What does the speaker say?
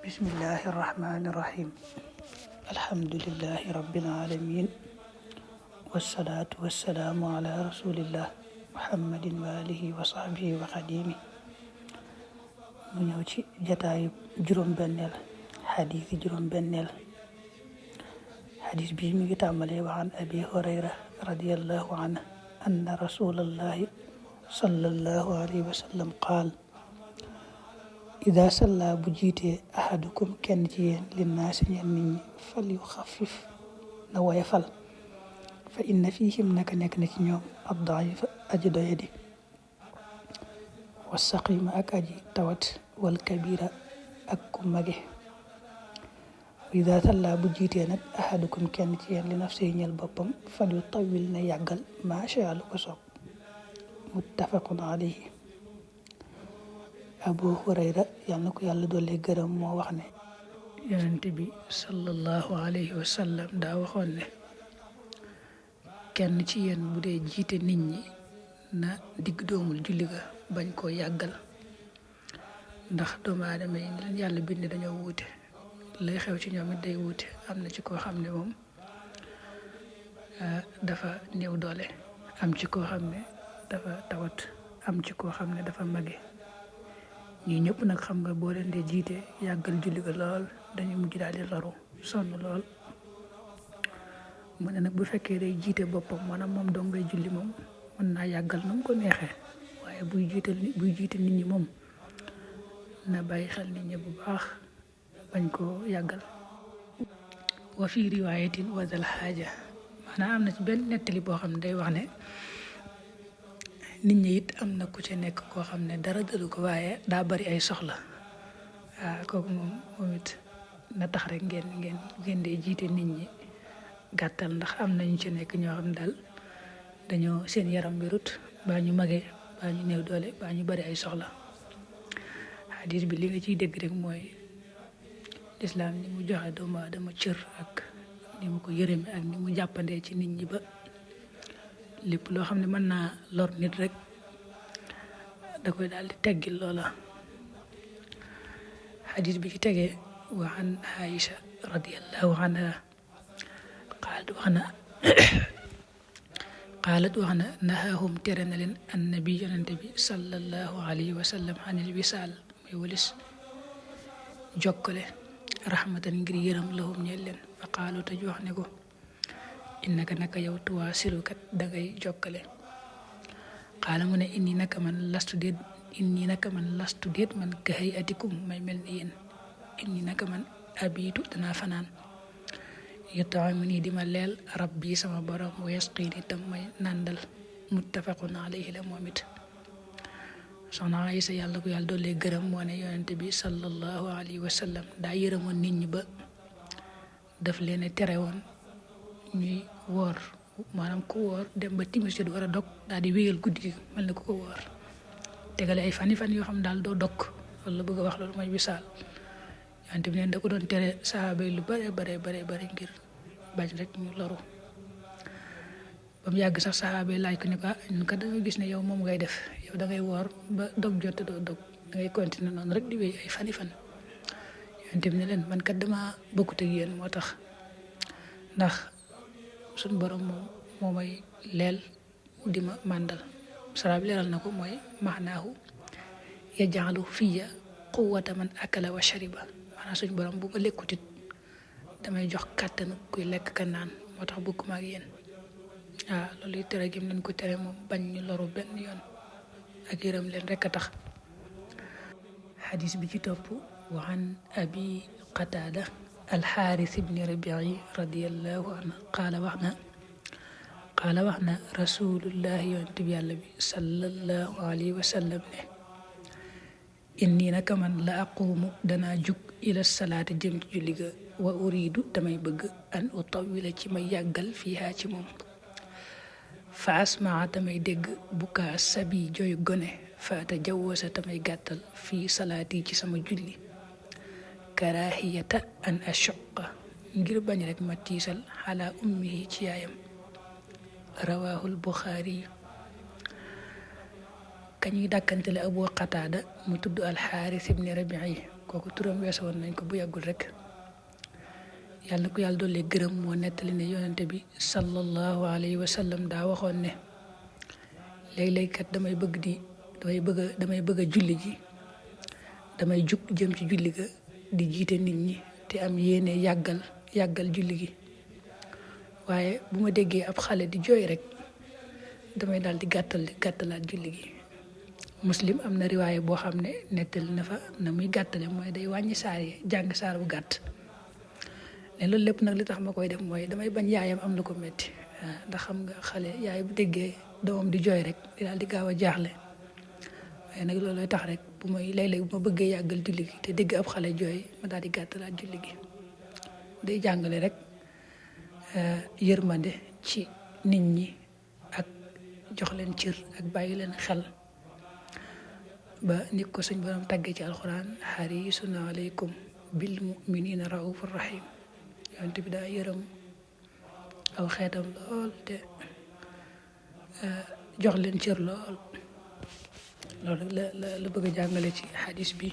bismillahi irrahmani irrahim alhamdulillahi rabbil alamin wassalaatu wassalaamu ala rasulillah muhammadin wa alihi wa sahbihi wa xadimi mu ñëw ci jataayu juróom-benneel xadiisi juróom-benneel xadis bi mi ngi tàmbalee wa an abi hurayra radiyallahu anhu anna rasulallahi sallallahu alayhi wa sallam qaal ida salla bu jiitee ahadukum kenn ci yéen linnaasi ñeen nit ñi fal yu xafif na woyafal fa inna fihim naka nekk na ci ñoom ad-daifa aji doyadi wa saqima ak aji tawat wal kabira ak ku mage ida salla bu jiitee nag ahadukum kenn ci yéen li nafsi ñeel boppam fal yu tawil na yàggal macha lu ko soob muttafaqun alayhi abu hurayra yal na ko yàlla doole gërëm moo wax ne yonent bi sallallahu alayhi wa sallam daa waxoon ne kenn ci yéen bu dee jiite nit ñi na digg doomul julli ga bañ koo yàggal ndax doomu aadama yi leen yàlla bind dañoo wuute lay xew ci ñoom it day wuute am na ci koo xam ne moom dafa néew doole am ci koo xam ne dafa tawat am ci koo xam ne dafa mage ñii ñëpp nag xam nga boo leen dee jiite yàggal julli ga lool dañuy mujj daal di loru sonn lool mu ne nag bu fekkee day jiite boppam maanaam moom dong ngay julli moom mën naa yàggal nu mu ko neexee waaye buy jiite nit ñi moom na bàyyi xel nit ñi bu baax bañ koo yàggal wa fi riwaayatin wa zal xaaja maanaam am na ci benn nettali boo xam ne day wax ne nit ñi it am na ku ci nekk koo xam ne dara dalu ko waaye daa bari ay soxla kooku moom it na tax rek ngeen dee jiite nit ñi gàttal ndax am nañu ci nekk ñoo xam ne daal dañoo seen yaram wérut baa ñu magee baa ñu néew doole baa ñu bari ay soxla xadis bi li nga ciy dégg rek mooy lislaam ni mu joxe doomu aadama cër ak ni mu ko yërëme ak ni mu jàppandee ci nit ñi ba lépp loo xam ne mën naa lor nit rek da koy daal di teggil loola xadis bi ci tegee wa an Aïcha radiyallahu anha qaalat wax na nahaahum tere na leen annabi yonente bi sallallahu alayhi wa sallam anil wisaal muy walis jokkale rahmatan ngir yërëm lahum ñeel leen fa qaalu te wax ne ko innaka naka yow tuwaasilukat dangay jokkale xaala mu ne inni naka man lastu déet man ka hayatikum may mel ni yéen inni naka man abiitu danaa fanaan yut'imuni di ma leel rabbi sama borom wa yasqini tam may nàndal muttafaqun alayhi la moom it soxna Aysa yàlla ko yàlla doole gërëm moo ne yonente bi sallallahu alayhi wa sallam daa yërëmoon nit ñi ba daf leen tere woon ñuy woor maanaam ku woor dem ba timis jot war a dog daal di wéyal guddi gi mel na ku ko woor tegale ay fan yoo xam daal doo dog loolu la bëgg a wax loolu mooy wisaal yonent bi neen da ko doon tere sahaaba yi lu bare ngir bañ rek ñu loru ba mu yàgg sax sahaaba yi laaj ko ne ko ñun kat dañoo gis ne yow moom ngay def yow da ngay woor ba dog jot te doo dog da ngay continuer noonu rek di wéy ay fan yonent bi ne leen man kat dama bokkut ak yéen moo tax ndax suñ borom moo may leel di ma màndal saraab leeral na ko mooy maxnaahu yaj'alu fiya quwwata man akala wa shariba maanaam suñ borom bu ko lekkutit damay jox kàttanu kuy lekk ka naan moo tax bokkuma ak yéen loolu yi tere gim leen ko tere moom bañ ñu loru benn yoon ak yërëm leen rek a tax xadis bi ci topp wa an abi qataada alxaaris ibni rabii radiallahu anhu qaala wax na rasulullahi yonent bi yàlla bi sallallahu alayhi wa sallam ne inni naka man la aqumu danaa jug ila salaati jëm ci julli ga wa uridu damay bëgg an utawila ci may yàggal fiihaa ci moom fa asmaa tamay dégg bukaa sabi jooy gone fa tajawwasa tamay gàttal fii salaati ci sama julli karahiyata an ashuqa ngir bañ rek ma tiisal xala ummihi ci yaayam rawahul buxaari kañuy dàkkantele abu qataada mu tudd alxaaris ibni rabii kooku turam weesu woon nañ ko bu yàggul rek. yàlla na ko yàlla dolli gërëm moo nettali ne yonente bi sallallahu alayhi wa sallam daa waxoon ne léeg-léeg kat damay bëgg a julli ji, damay jug jëm ci julli ga di jiite nit ñi te am yéene yàggal julli gi, waaye bu ma déggee ab xale di jooy rek damay daal di gàttalaat julli gi. Muslim am na riwaaye boo xam ne nettali na fa na muy gàttale mooy day wàññi saar yi, jàng saar bu gàtt. ne loolu lépp nag li tax ma koy def mooy damay bañ yaayam am lu ko metti ndax xam nga xale yaay bu déggee doomam di jooy rek di daal di gaaw a jaaxle. waaye nag loolooy tax rek bu may léeg-léeg bu ma bëggee yàggal julli gi te dégg ab xale jooy ma daal di gàttalaat julli gi. day jàngale rek yërmande ci nit ñi ak jox leen cër ak bàyyi leen xel ba nit ko suñ borom tàggee ci alxuraan hariisun aleykum bil mu'minina raufur rahim. yonent bi daa yërëm aw xeetam lool te jox leen cër lool. loolu la bëgg a jàngale ci hadis bi.